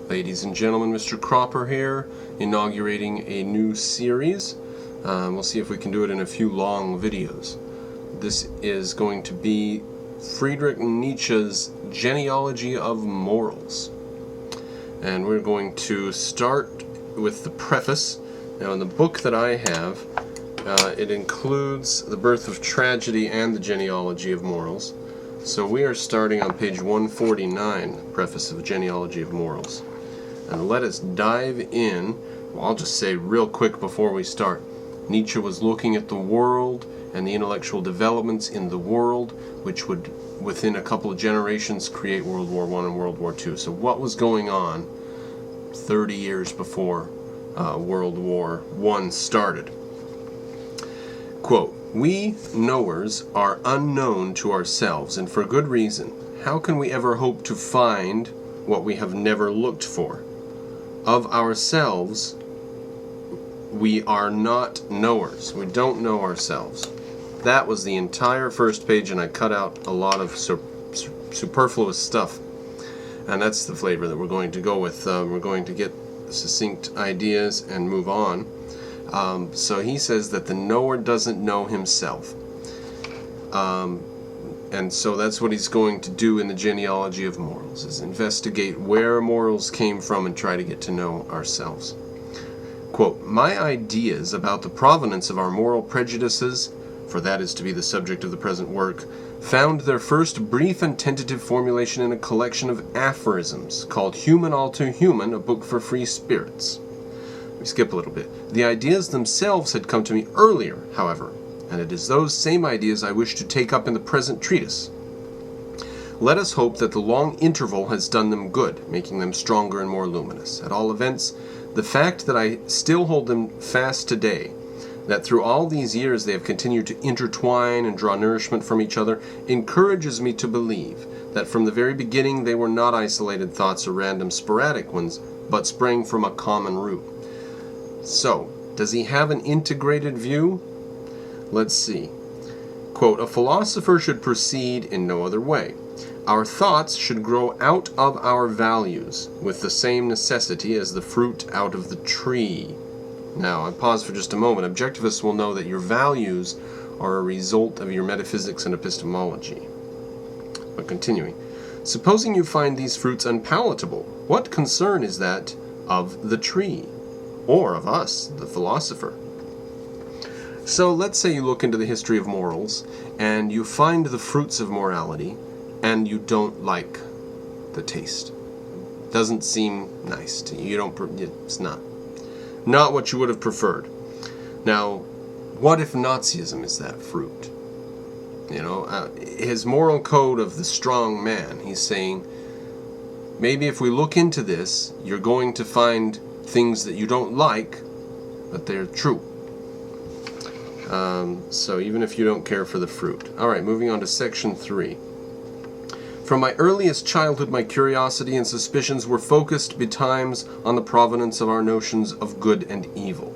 Ladies and gentlemen, Mr. Cropper here, inaugurating a new series. We'll see if we can do it in a few long videos. This is going to be Friedrich Nietzsche's Genealogy of Morals. And we're going to start with the preface. Now, in the book that I have, it includes The Birth of Tragedy and the Genealogy of Morals. So we are starting on page 149, preface of Genealogy of Morals. And let us dive in. Well, I'll just say real quick before we start. Nietzsche was looking at the world and the intellectual developments in the world, which would, within a couple of generations, create World War I and World War II. So what was going on 30 years before World War I started? Quote, "We knowers are unknown to ourselves, and for good reason. How can we ever hope to find what we have never looked for? Of ourselves, we are not knowers." We don't know ourselves. That was the entire first page, and I cut out a lot of superfluous stuff. And that's the flavor that we're going to go with. We're going to get succinct ideas and move on. So he says that the knower doesn't know himself. And so that's what he's going to do in the Genealogy of Morals, is investigate where morals came from and try to get to know ourselves. Quote, "My ideas about the provenance of our moral prejudices, for that is to be the subject of the present work, found their first brief and tentative formulation in a collection of aphorisms called Human All Too Human, a Book for Free Spirits." We skip a little bit. The ideas themselves had come to me earlier, however, and it is those same ideas I wish to take up in the present treatise. Let us hope that the long interval has done them good, making them stronger and more luminous. At all events, the fact that I still hold them fast today, that through all these years they have continued to intertwine and draw nourishment from each other, encourages me to believe that from the very beginning they were not isolated thoughts or random sporadic ones, but sprang from a common root. So, does he have an integrated view? Let's see. Quote, "A philosopher should proceed in no other way. Our thoughts should grow out of our values with the same necessity as the fruit out of the tree." Now, I pause for just a moment. Objectivists will know that your values are a result of your metaphysics and epistemology. But continuing. "Supposing you find these fruits unpalatable, what concern is that of the tree? Or of us, the philosopher?" So let's say you look into the history of morals, and you find the fruits of morality, and you don't like the taste. Doesn't seem nice to you. It's not what you would have preferred. Now, what if Nazism is that fruit? His moral code of the strong man, he's saying, maybe if we look into this, you're going to find things that you don't like, but they're true. So even if you don't care for the fruit. All right, moving on to section 3. "From my earliest childhood, my curiosity and suspicions were focused betimes on the provenance of our notions of good and evil.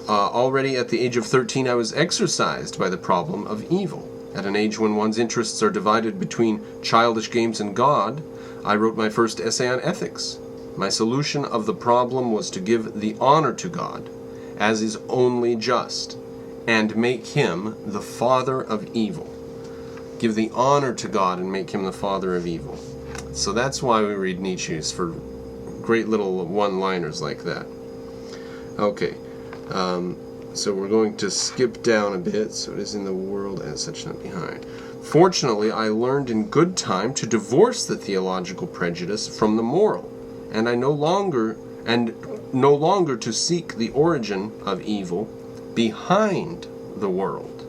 Already at the age of 13, I was exercised by the problem of evil. At an age when one's interests are divided between childish games and God, I wrote my first essay on ethics. My solution of the problem was to give the honor to God, as is only just, and make him the father of evil." Give the honor to God and make him the father of evil. So that's why we read Nietzsche's, for great little one-liners like that. Okay, so we're going to skip down a bit. So it is in the world as such, not behind. "Fortunately, I learned in good time to divorce the theological prejudice from the moral, and no longer to seek the origin of evil behind the world.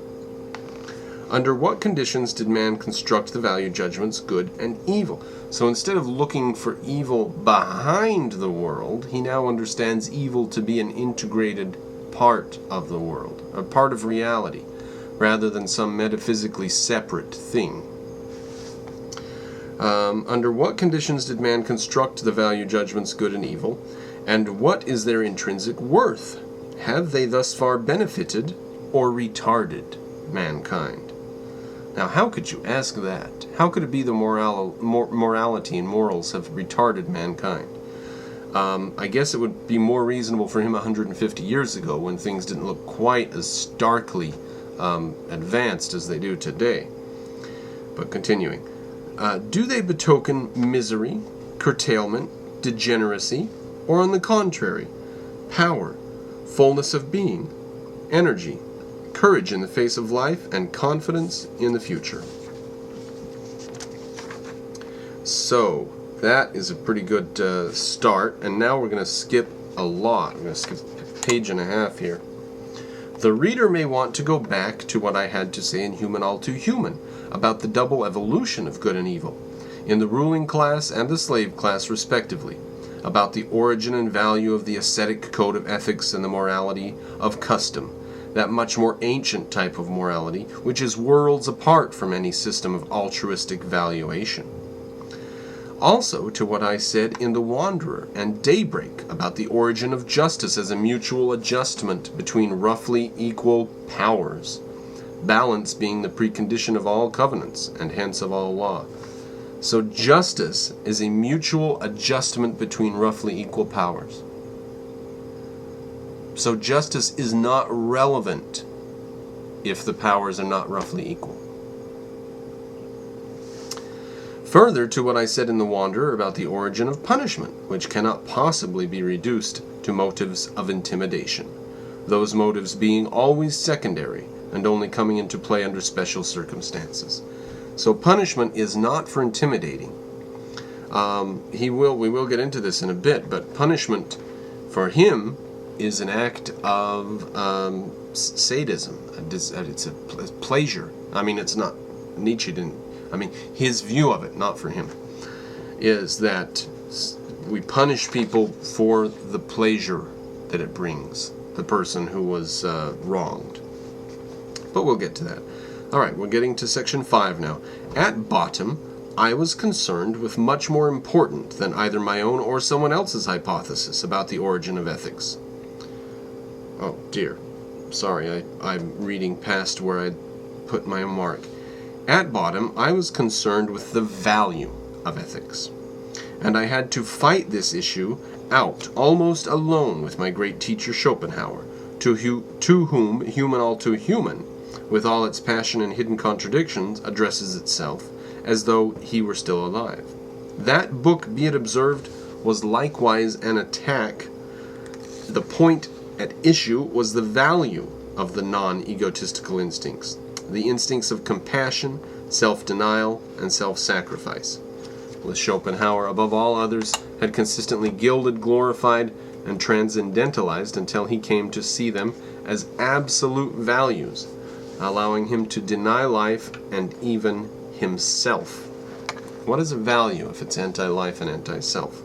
Under what conditions did man construct the value judgments good and evil?" So instead of looking for evil behind the world, he now understands evil to be an integrated part of the world, a part of reality, rather than some metaphysically separate thing. Under what conditions did man construct the value judgments good and evil, and what is their intrinsic worth? Have they thus far benefited or retarded mankind? Now, how could you ask that? How could it be the morality and morals have retarded mankind? I guess it would be more reasonable for him 150 years ago, when things didn't look quite as starkly advanced as they do today. But continuing. Do they betoken misery, curtailment, degeneracy, or on the contrary, power, fullness of being, energy, courage in the face of life, and confidence in the future? So, that is a pretty good start, and now we're going to skip a lot. We're going to skip a page and a half here. The reader may want to go back to what I had to say in Human All Too Human about the double evolution of good and evil, in the ruling class and the slave class respectively, about the origin and value of the ascetic code of ethics and the morality of custom, that much more ancient type of morality which is worlds apart from any system of altruistic valuation. Also to what I said in The Wanderer and Daybreak about the origin of justice as a mutual adjustment between roughly equal powers, balance being the precondition of all covenants and hence of all law. So justice is a mutual adjustment between roughly equal powers. So justice is not relevant if the powers are not roughly equal. Further to what I said in The Wanderer about the origin of punishment, which cannot possibly be reduced to motives of intimidation, those motives being always secondary and only coming into play under special circumstances. So punishment is not for intimidating. We will get into this in a bit, but punishment for him is an act of sadism. It's a pleasure. I mean, it's not, Nietzsche didn't, his view of it, not for him, is that we punish people for the pleasure that it brings the person who was wronged. But we'll get to that. All right, we're getting to section 5 now. At bottom, I was concerned with much more important than either my own or someone else's hypothesis about the origin of ethics. Oh dear, sorry, I'm reading past where I put my mark. At bottom, I was concerned with the value of ethics, and I had to fight this issue out almost alone with my great teacher Schopenhauer, to whom Human All Too Human, with all its passion and hidden contradictions, addresses itself, as though he were still alive. That book, be it observed, was likewise an attack. The point at issue was the value of the non-egotistical instincts, the instincts of compassion, self-denial, and self-sacrifice. With Schopenhauer, above all others, had consistently gilded, glorified, and transcendentalized until he came to see them as absolute values, allowing him to deny life and even himself. What is a value if it's anti-life and anti-self?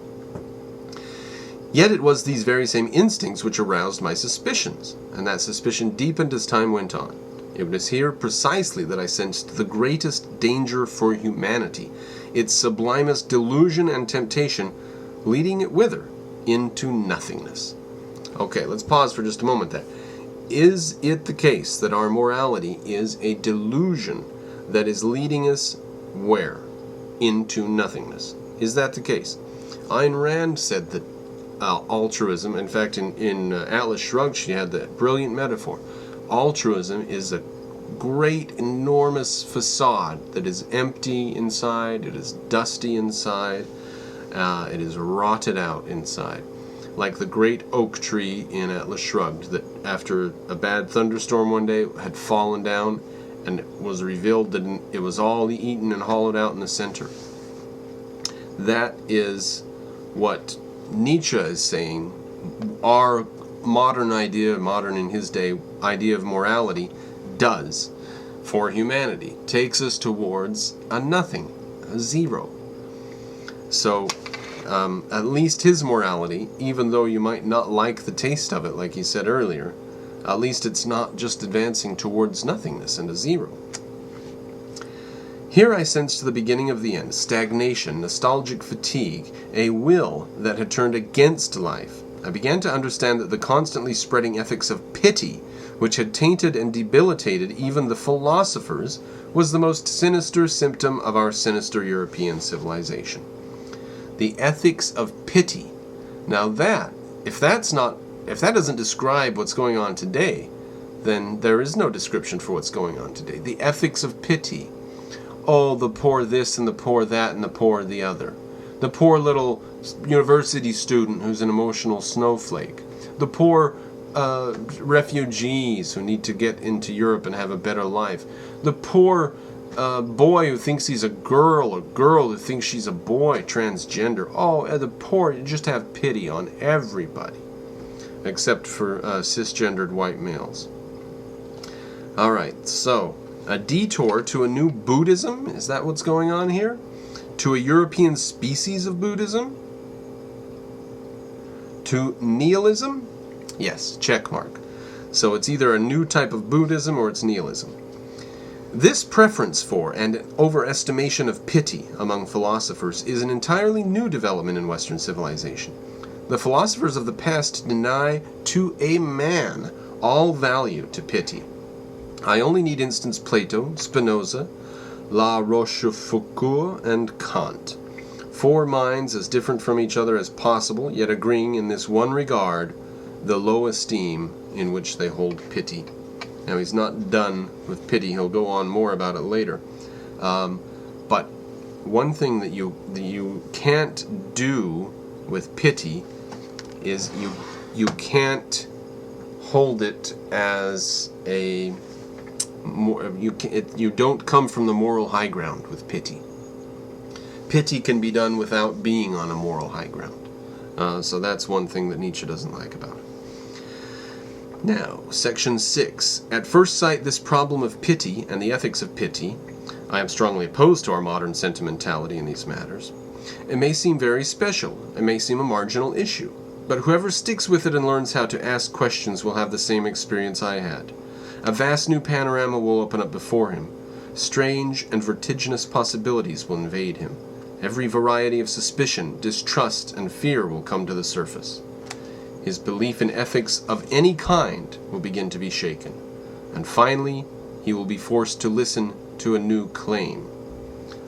Yet it was these very same instincts which aroused my suspicions, and that suspicion deepened as time went on. It was here precisely that I sensed the greatest danger for humanity, its sublimest delusion and temptation, leading it whither? Into nothingness. Okay, let's pause for just a moment there. Is it the case that our morality is a delusion that is leading us where? Into nothingness. Is that the case? Ayn Rand said that altruism, in fact in Atlas Shrugged she had that brilliant metaphor. Altruism is a great, enormous facade that is empty inside, it is dusty inside, it is rotted out inside. Like the great oak tree in Atlas Shrugged that after a bad thunderstorm one day had fallen down and it was revealed that it was all eaten and hollowed out in the center. That is what Nietzsche is saying our modern in his day, idea of morality does for humanity. Takes us towards a nothing, a zero. So, at least his morality, even though you might not like the taste of it, like he said earlier, at least it's not just advancing towards nothingness and a zero. Here I sensed the beginning of the end, stagnation, nostalgic fatigue, a will that had turned against life. I began to understand that the constantly spreading ethics of pity, which had tainted and debilitated even the philosophers, was the most sinister symptom of our sinister European civilization. The ethics of pity, Now if that doesn't describe what's going on today, then there is no description for what's going on today. The ethics of pity. Oh, the poor this and the poor that and the poor the other. The poor little university student who's an emotional snowflake. The poor refugees who need to get into Europe and have a better life. The poor boy who thinks he's a girl who thinks she's a boy, transgender. Oh, the poor, you just have pity on everybody, except for cisgendered white males. All right, so a detour to a new Buddhism, is that what's going on here? To a European species of Buddhism? To nihilism? Yes, check mark. So it's either a new type of Buddhism or it's nihilism. This preference for and overestimation of pity among philosophers is an entirely new development in Western civilization. The philosophers of the past deny to a man all value to pity. I only need instance Plato, Spinoza, La Rochefoucauld, and Kant. Four minds as different from each other as possible, yet agreeing in this one regard, the low esteem in which they hold pity. Now he's not done with pity, he'll go on more about it later. But one thing that you can't do with pity is you can't hold it as a you don't come from the moral high ground with pity. Pity can be done without being on a moral high ground. So that's one thing that Nietzsche doesn't like about it. Now, section 6. At first sight, this problem of pity and the ethics of pity, I am strongly opposed to our modern sentimentality in these matters. It may seem very special, it may seem a marginal issue, but whoever sticks with it and learns how to ask questions will have the same experience I had. A vast new panorama will open up before him. Strange and vertiginous possibilities will invade him. Every variety of suspicion, distrust, and fear will come to the surface. His belief in ethics of any kind will begin to be shaken. And finally, he will be forced to listen to a new claim.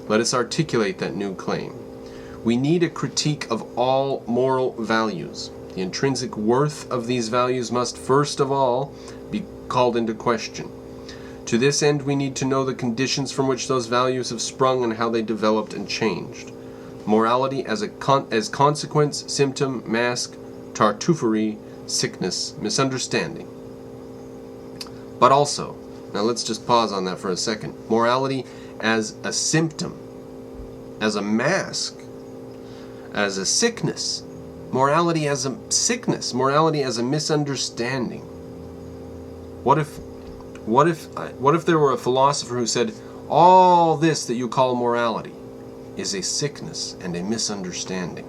Let us articulate that new claim. We need a critique of all moral values. The intrinsic worth of these values must first of all be called into question. To this end, we need to know the conditions from which those values have sprung and how they developed and changed. Morality as consequence, symptom, mask, tartuffery, sickness, misunderstanding. But also, now let's just pause on that for a second. Morality as a symptom, as a mask, as a sickness. Morality as a sickness, morality as a misunderstanding. What if there were a philosopher who said, all this that you call morality is a sickness and a misunderstanding?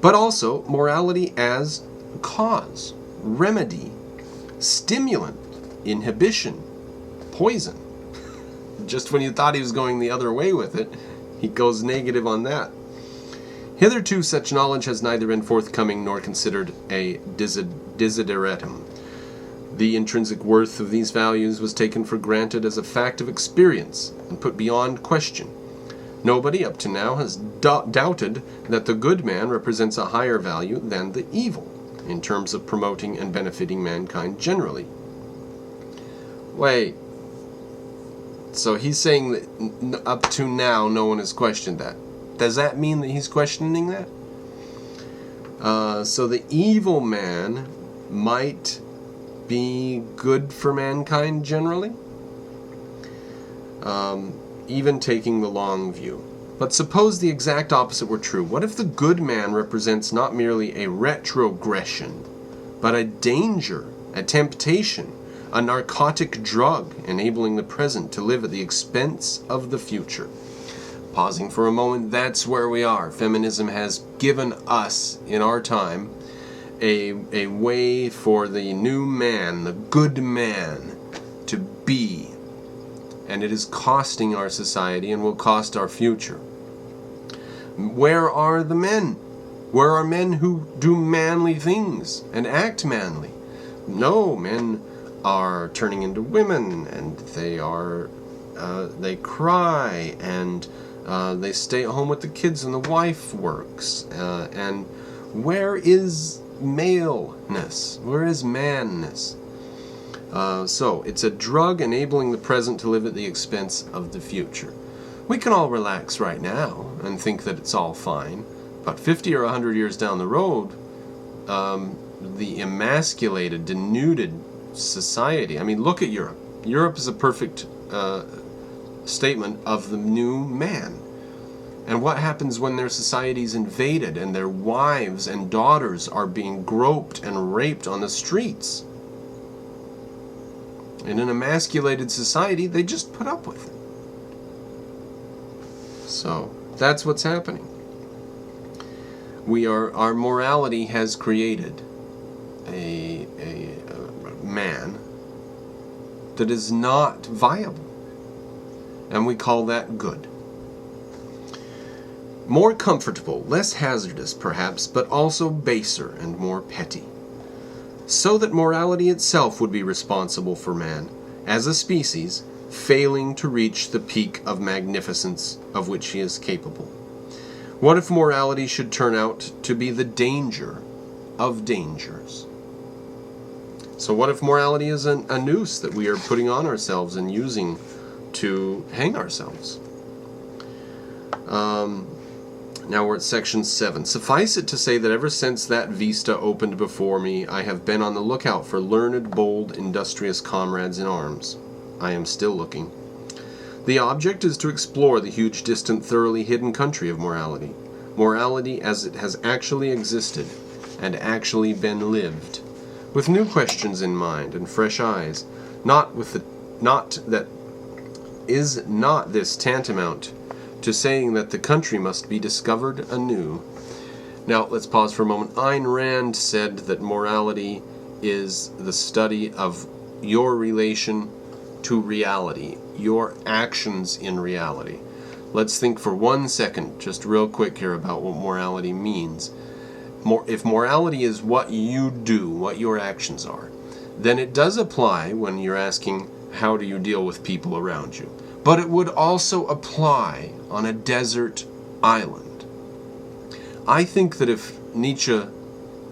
But also morality as cause, remedy, stimulant, inhibition, poison. Just when you thought he was going the other way with it, he goes negative on that. Hitherto such knowledge has neither been forthcoming nor considered a desideratum. The intrinsic worth of these values was taken for granted as a fact of experience and put beyond question. Nobody up to now has doubted that the good man represents a higher value than the evil in terms of promoting and benefiting mankind generally. Wait, so he's saying that up to now no one has questioned that. Does that mean that he's questioning that? So the evil man might be good for mankind generally? Even taking the long view. But suppose the exact opposite were true. What if the good man represents not merely a retrogression, but a danger, a temptation, a narcotic drug enabling the present to live at the expense of the future? Pausing for a moment, that's where we are. Feminism has given us, in our time, a way for the new man, the good man, to be. And it is costing our society and will cost our future. Where are the men? Where are men who do manly things and act manly? No, men are turning into women, and they cry, and They stay at home with the kids and the wife works. And where is maleness? Where is manness? So it's a drug enabling the present to live at the expense of the future. We can all relax right now and think that it's all fine, but 50 or 100 years down the road, the emasculated, denuded society, I mean, look at Europe. Europe is a perfect statement of the new man. And what happens when their society is invaded and their wives and daughters are being groped and raped on the streets? In an emasculated society, they just put up with it. So, that's what's happening. Our morality has created a man that is not viable. And we call that good. More comfortable, less hazardous perhaps, but also baser and more petty. So that morality itself would be responsible for man, as a species, failing to reach the peak of magnificence of which he is capable. What if morality should turn out to be the danger of dangers? So what if morality is a noose that we are putting on ourselves and using to hang ourselves? Now we're at section 7. Suffice it to say that ever since that vista opened before me, I have been on the lookout for learned, bold, industrious comrades in arms. I am still looking. The object is to explore the huge, distant, thoroughly hidden country of morality. Morality as it has actually existed and actually been lived, with new questions in mind and fresh eyes. Not this tantamount to saying that the country must be discovered anew. Now, let's pause for a moment. Ayn Rand said that morality is the study of your relation to reality, your actions in reality. Let's think for 1 second, just real quick here, about what morality means. If morality is what you do, what your actions are, then it does apply when you're asking, how do you deal with people around you? But it would also apply on a desert island. I think that if Nietzsche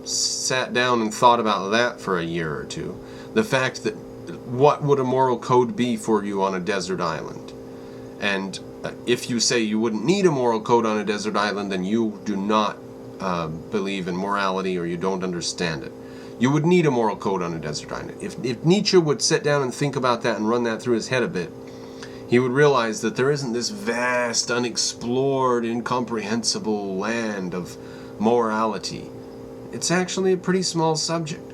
sat down and thought about that for a year or two, the fact that what would a moral code be for you on a desert island? And if you say you wouldn't need a moral code on a desert island, then you do not believe in morality, or you don't understand it. You would need a moral code on a desert island. If Nietzsche would sit down and think about that and run that through his head a bit, he would realize that there isn't this vast, unexplored, incomprehensible land of morality. It's actually a pretty small subject.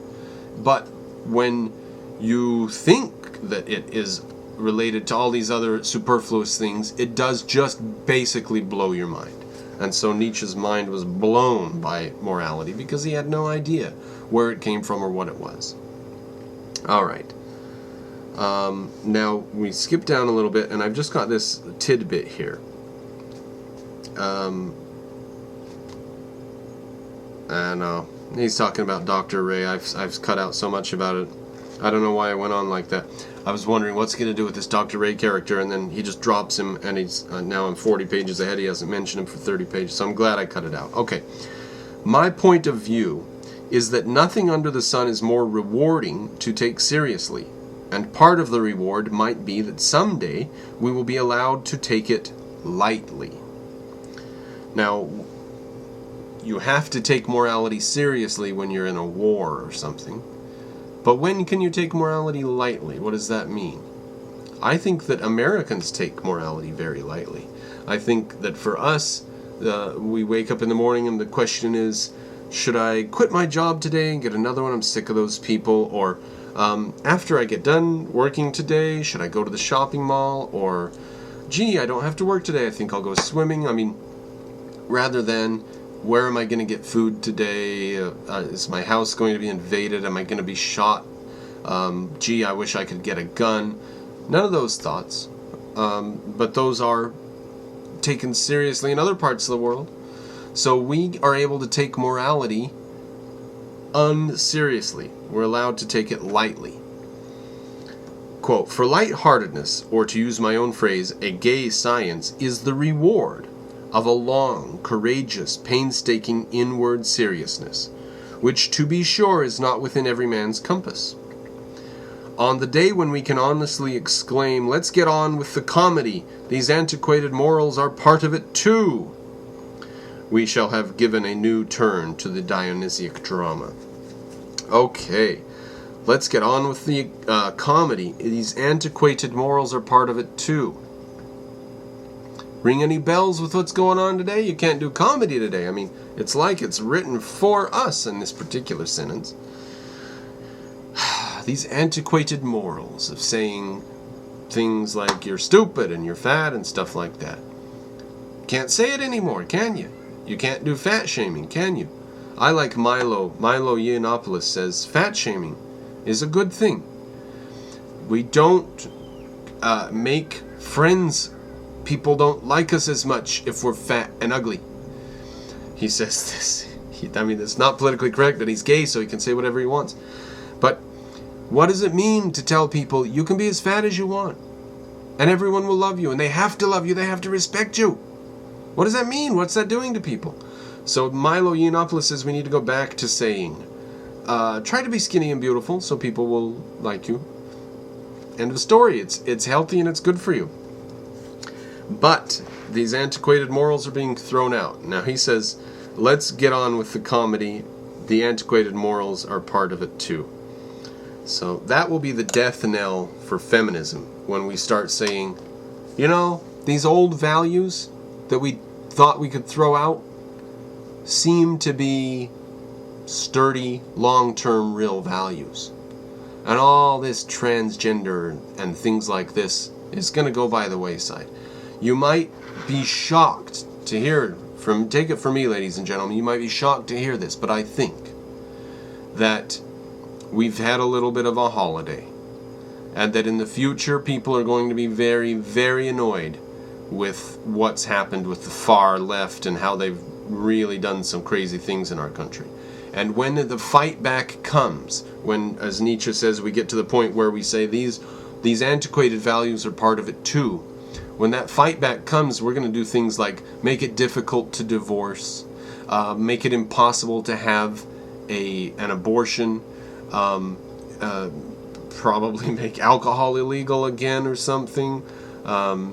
But when you think that it is related to all these other superfluous things, it does just basically blow your mind. And so Nietzsche's mind was blown by morality because he had no idea where it came from or what it was. All right. Now we skip down a little bit, and I've just got this tidbit here. And he's talking about Dr. Ray. I've cut out so much about it. I don't know why I went on like that. I was wondering what's going to do with this Dr. Ray character, and then he just drops him, and he's now I'm 40 pages ahead. He hasn't mentioned him for 30 pages, so I'm glad I cut it out. Okay. My point of view is that nothing under the sun is more rewarding to take seriously. And part of the reward might be that someday we will be allowed to take it lightly. Now, you have to take morality seriously when you're in a war or something. But when can you take morality lightly? What does that mean? I think that Americans take morality very lightly. I think that for us, we wake up in the morning and the question is, should I quit my job today and get another one? I'm sick of those people. Or after I get done working today, should I go to the shopping mall? Or, gee, I don't have to work today. I think I'll go swimming. I mean, rather than, where am I going to get food today? Is my house going to be invaded? Am I going to be shot? Gee, I wish I could get a gun. None of those thoughts. But those are taken seriously in other parts of the world. So we are able to take morality unseriously. We're allowed to take it lightly. Quote, "For lightheartedness, or to use my own phrase, a gay science, is the reward of a long, courageous, painstaking inward seriousness, which to be sure is not within every man's compass. On the day when we can honestly exclaim, 'Let's get on with the comedy, these antiquated morals are part of it too,' we shall have given a new turn to the Dionysiac drama." Okay, let's get on with the comedy. These antiquated morals are part of it too. Ring any bells with what's going on today? You can't do comedy today. I mean, it's like it's written for us in this particular sentence. These antiquated morals of saying things like you're stupid and you're fat and stuff like that. Can't say it anymore, can you? You can't do fat shaming, can you? I like Milo Yiannopoulos says fat shaming is a good thing. We don't make friends. People don't like us as much if we're fat and ugly. He says this. I mean, it's not politically correct that he's gay, so he can say whatever he wants. But what does it mean to tell people you can be as fat as you want and everyone will love you and they have to love you, they have to respect you? What does that mean? What's that doing to people? So Milo Yiannopoulos says we need to go back to saying, try to be skinny and beautiful so people will like you. End of story. It's healthy and it's good for you. But these antiquated morals are being thrown out. Now he says, let's get on with the comedy. The antiquated morals are part of it too. So that will be the death knell for feminism when we start saying, you know, these old values that we thought we could throw out seem to be sturdy, long-term, real values. And all this transgender and things like this is going to go by the wayside. You might be shocked to hear take it from me, ladies and gentlemen, you might be shocked to hear this, but I think that we've had a little bit of a holiday, and that in the future people are going to be very, very annoyed with what's happened with the far left and how they've really done some crazy things in our country. And when the fight back comes, when, as Nietzsche says, we get to the point where we say these antiquated values are part of it too, when that fight back comes, we're going to do things like make it difficult to divorce, make it impossible to have an abortion, probably make alcohol illegal again or something. I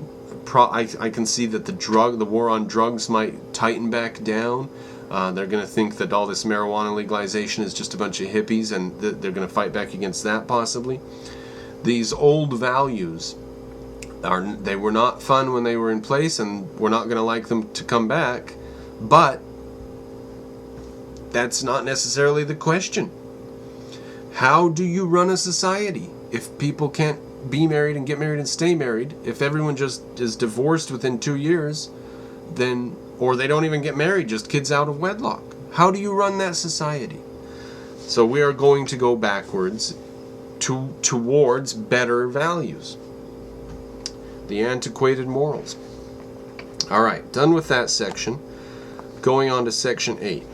can see that the war on drugs might tighten back down. They're going to think that all this marijuana legalization is just a bunch of hippies, and they're going to fight back against that possibly. These old values, they were not fun when they were in place, and we're not going to like them to come back, but that's not necessarily the question. How do you run a society if people can't be married and get married and stay married? If everyone just is divorced within 2 years, then, or they don't even get married, just kids out of wedlock. How do you run that society? So we are going to go backwards towards better values. The antiquated morals. All right, done with that section. Going on to section 8.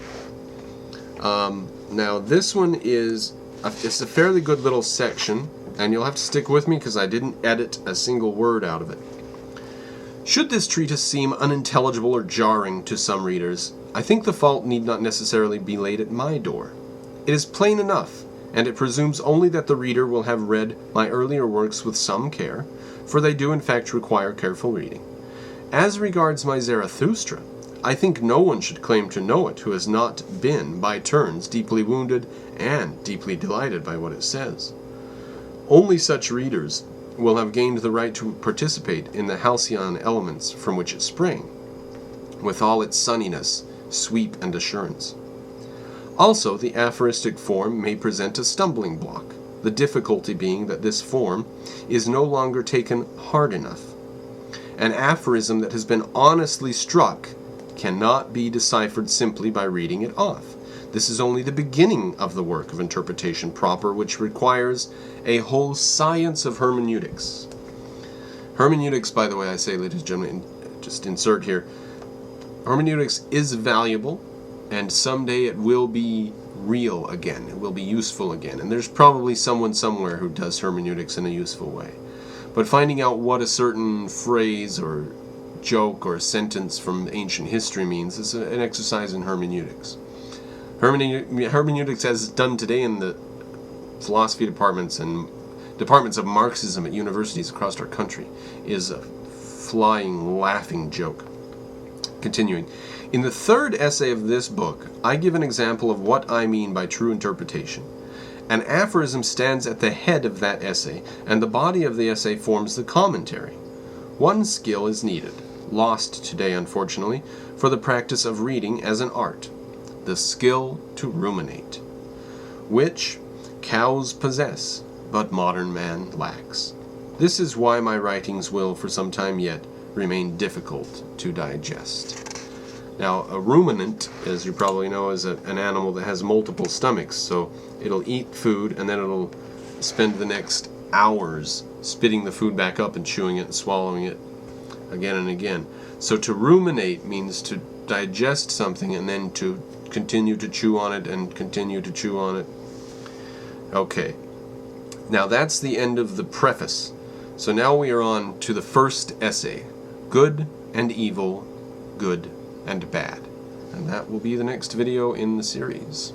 Now this one it's a fairly good little section, and you'll have to stick with me because I didn't edit a single word out of it. Should this treatise seem unintelligible or jarring to some readers, I think the fault need not necessarily be laid at my door. It is plain enough, and it presumes only that the reader will have read my earlier works with some care, for they do in fact require careful reading. As regards my Zarathustra, I think no one should claim to know it who has not been, by turns, deeply wounded and deeply delighted by what it says. Only such readers will have gained the right to participate in the halcyon elements from which it sprang, with all its sunniness, sweep, and assurance. Also, the aphoristic form may present a stumbling block, the difficulty being that this form is no longer taken hard enough. An aphorism that has been honestly struck cannot be deciphered simply by reading it off. This is only the beginning of the work of interpretation proper, which requires a whole science of hermeneutics. Hermeneutics, by the way, I say, ladies and gentlemen, just insert here, hermeneutics is valuable, and someday it will be real again. It will be useful again. And there's probably someone somewhere who does hermeneutics in a useful way. But finding out what a certain phrase or joke or sentence from ancient history means is an exercise in hermeneutics. Hermeneutics, as done today in the philosophy departments and departments of Marxism at universities across our country, is a flying, laughing joke. Continuing. In the third essay of this book, I give an example of what I mean by true interpretation. An aphorism stands at the head of that essay, and the body of the essay forms the commentary. One skill is needed, lost today unfortunately, for the practice of reading as an art, the skill to ruminate, which cows possess, but modern man lacks. This is why my writings will, for some time yet, remain difficult to digest. Now, a ruminant, as you probably know, is an animal that has multiple stomachs, so it'll eat food and then it'll spend the next hours spitting the food back up and chewing it and swallowing it again and again. So to ruminate means to digest something and then to continue to chew on it and continue to chew on it. Okay, now that's the end of the preface. So now we are on to the first essay, Good and Evil, Good and Bad. And that will be the next video in the series.